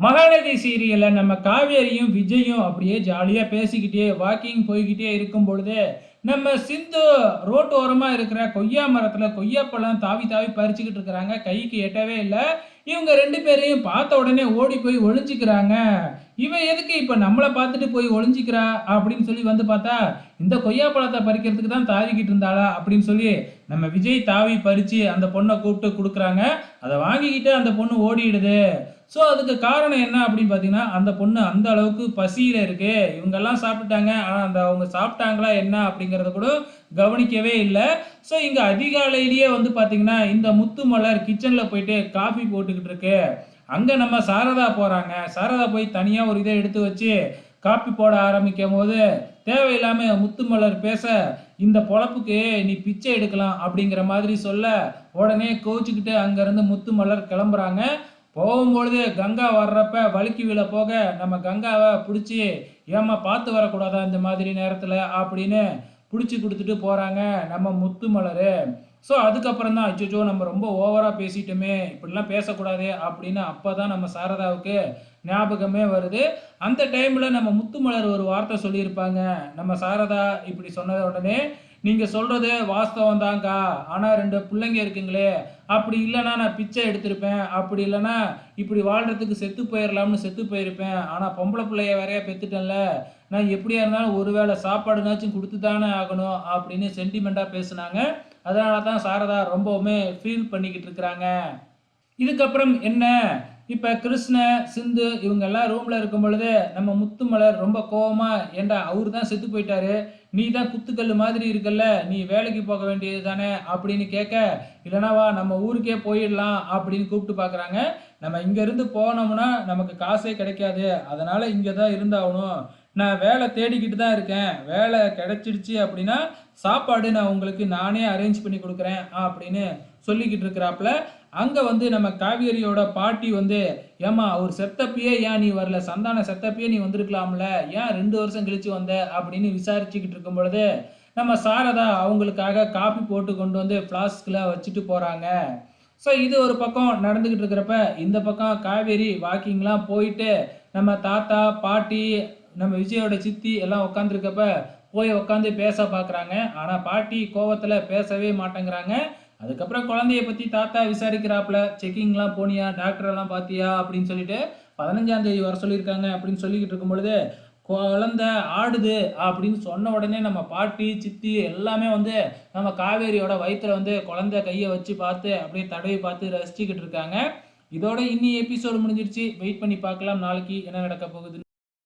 மகாநதி சீரியல்ல நம்ம காவேரியும் விஜயும் அப்படியே ஜாலியா பேசிக்கிட்டே வாக்கிங் போய்கிட்டே இருக்கும் பொழுது நம்ம சிந்து ரோட்டு ஓரமா இருக்கிற கொய்யா மரத்துல கொய்யாப்பழம் தாவி தாவி பறிச்சுக்கிட்டு இருக்கிறாங்க. கைக்கு எட்டவே இல்லை. இவங்க ரெண்டு பேரையும் பார்த்த உடனே ஓடி போய் ஒளிஞ்சுக்கிறாங்க. இவன் எதுக்கு இப்ப நம்மளை பார்த்துட்டு போய் ஒளிஞ்சிக்கிறா அப்படின்னு சொல்லி வந்து பார்த்தா இந்த கொய்யாப்பழத்தை பறிக்கிறதுக்கு தான் தாவிக்கிட்டு இருந்தாளா அப்படின்னு சொல்லி நம்ம விஜய் தாவி பறிச்சு அந்த பொண்ணை கூப்பிட்டு கொடுக்குறாங்க. அதை வாங்கிக்கிட்டு அந்த பொண்ணு ஓடிடுது. ஸோ அதுக்கு காரணம் என்ன அப்படின்னு பார்த்தீங்கன்னா அந்த பொண்ணு அந்த அளவுக்கு பசியில் இருக்கு. இவங்கெல்லாம் சாப்பிட்டுட்டாங்க, ஆனால் அந்த அவங்க சாப்பிட்டாங்களா என்ன அப்படிங்கிறத கூட கவனிக்கவே இல்லை. ஸோ இங்கே அதிகாலையிலேயே வந்து பார்த்தீங்கன்னா இந்த முத்து மலர் கிச்சனில் போயிட்டு காஃபி போட்டுக்கிட்டு இருக்கு. அங்கே நம்ம சாரதா போகிறாங்க. சாரதா போய் தனியாக ஒரு இதை எடுத்து வச்சு காப்பி போட ஆரம்பிக்கும் போது தேவையில்லாமல் முத்துமலர் பேச இந்த பொழப்புக்கு நீ பிச்சை எடுக்கலாம் அப்படிங்கிற மாதிரி சொல்ல உடனே கோச்சிக்கிட்டு அங்கேருந்து முத்துமலர் கிளம்புறாங்க. போகும்பொழுது கங்கா வர்றப்ப வழுக்கி விழ போக நம்ம கங்காவை பிடிச்சி ஏம்மா பார்த்து வரக்கூடாதா இந்த மாதிரி நேரத்தில் அப்படின்னு பிடிச்சி கொடுத்துட்டு போகிறாங்க நம்ம முத்துமலர். ஸோ அதுக்கப்புறம் தான் அச்சோ நம்ம ரொம்ப ஓவராக பேசிட்டோமே, இப்படிலாம் பேசக்கூடாது அப்படின்னு அப்போ தான் நம்ம சாரதாவுக்கு ஞாபகமே வருது. அந்த டைமில் நம்ம முத்துமலர் ஒரு வார்த்தை சொல்லியிருப்பாங்க. நம்ம சாரதா இப்படி சொன்னத உடனே நீங்கள் சொல்கிறது வாஸ்தவம் தாங்க்கா, ஆனால் ரெண்டு பிள்ளைங்க இருக்குங்களே, அப்படி இல்லைன்னா நான் பிச்சை எடுத்திருப்பேன், அப்படி இல்லைன்னா இப்படி வாழ்கிறதுக்கு செத்து போயிடலாம்னு செத்து போயிருப்பேன், ஆனால் பொம்பளை பிள்ளைய வேறையா பெற்றுட்டேன்ல, நான் எப்படியா இருந்தாலும் ஒரு வேளை சாப்பாடுனாச்சும் கொடுத்து தானே ஆகணும் அப்படின்னு சென்டிமெண்ட்டாக பேசுனாங்க. அதனால தான் சாரதா ரொம்பவுமே ஃபீல் பண்ணிக்கிட்டு இருக்கிறாங்க. இதுக்கப்புறம் என்ன, இப்போ கிருஷ்ண சிந்து இவங்க எல்லாம் ரூமில் இருக்கும் பொழுது நம்ம முத்துமலர் ரொம்ப கோவமாக ஏண்டா அவர் தான் செத்து போயிட்டாரு, நீ தான் குத்துக்கல் மாதிரி இருக்கல்ல, நீ வேலைக்கு போக வேண்டியது தானே அப்படின்னு கேட்க, இல்லைனா வா நம்ம ஊருக்கே போயிடலாம் அப்படின்னு கூப்பிட்டு பார்க்குறாங்க. நம்ம இங்கேருந்து போனோம்னா நமக்கு காசே கிடைக்காது, அதனால் இங்கே தான் இருந்தாகணும். நான் வேலை தேடிக்கிட்டு தான் இருக்கேன், வேலை கிடைச்சிடுச்சு அப்படின்னா சாப்பாடு நான் உங்களுக்கு நானே அரேஞ்ச் பண்ணி கொடுக்குறேன் அப்படின்னு சொல்லிக்கிட்டு இருக்கிறாப்புல. அங்கே வந்து நம்ம காவேரியோட பாட்டி வந்து ஏம்மா அவர் செத்தப்பயே ஏன் நீ வரல, சந்தான செத்தப்பயே நீ வந்திருக்கலாம்ல, ஏன் 2 வருஷம் கழிச்சு வந்த அப்படின்னு விசாரிச்சுக்கிட்டு இருக்கும் பொழுது நம்ம சாரதா அவங்களுக்காக காப்பி போட்டு கொண்டு வந்து ஃப்ளாஸ்கில் வச்சுட்டு போகிறாங்க. ஸோ இது ஒரு பக்கம் நடந்துக்கிட்டு இருக்கிறப்ப இந்த பக்கம் காவேரி வாக்கிங்லாம் போயிட்டு நம்ம தாத்தா பாட்டி நம்ம விஜயோட சித்தி எல்லாம் உட்காந்துருக்கப்ப போய் உட்காந்து பேச பார்க்குறாங்க. ஆனால் பாட்டி கோவத்தில் பேசவே மாட்டேங்கிறாங்க. அதுக்கப்புறம் குழந்தைய பற்றி தாத்தா விசாரிக்கிறாப்புல, செக்கிங்லாம் போனியா, டாக்டரெல்லாம் பார்த்தியா அப்படின்னு சொல்லிட்டு 15ஆம் தேதி வர சொல்லியிருக்காங்க அப்படின்னு சொல்லிக்கிட்டு இருக்கும் பொழுது குழந்தை ஆடுது அப்படின்னு சொன்ன உடனே நம்ம பாட்டி சித்தி எல்லாமே வந்து நம்ம காவேரியோட வயிற்றுல வந்து குழந்தை கையை வச்சு பார்த்து அப்படியே தடவி பார்த்து ரசிச்சுக்கிட்டு இருக்காங்க. இதோட இன்னி எபிசோடு முடிஞ்சிருச்சு. வெயிட் பண்ணி பார்க்கலாம் நாளைக்கு என்ன நடக்க போகுதுன்னு.